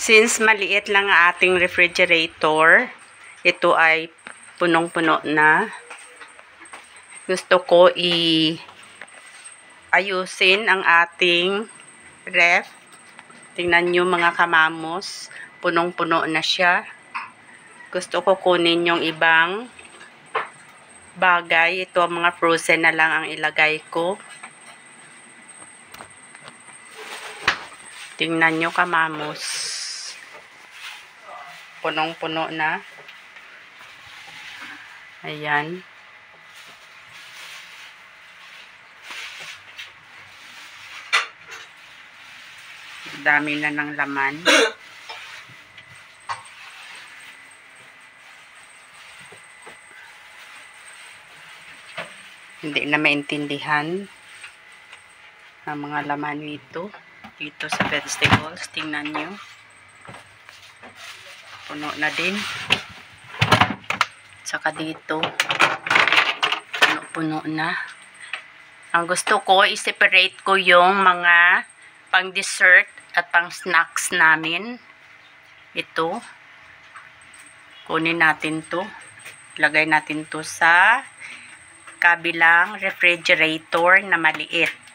Since maliit lang ang ating refrigerator, ito ay punong-puno na. Gusto ko ayusin ang ating ref. Tingnan nyo mga kamamos, punong-puno na siya. Gusto ko kunin yung ibang bagay. Ito ang mga frozen na lang ang ilagay ko. Tingnan nyo kamamos. Punong-puno na. Ayan. Dami na ng laman. Hindi na maintindihan ang mga laman nito. Dito sa vegetables, tingnan nyo. Puno na din. Saka dito, puno-puno na. Ang gusto ko, i-separate ko yung mga pang-dessert at pang-snacks namin. Ito. Kunin natin to. Lagay natin to sa kabilang refrigerator na maliit.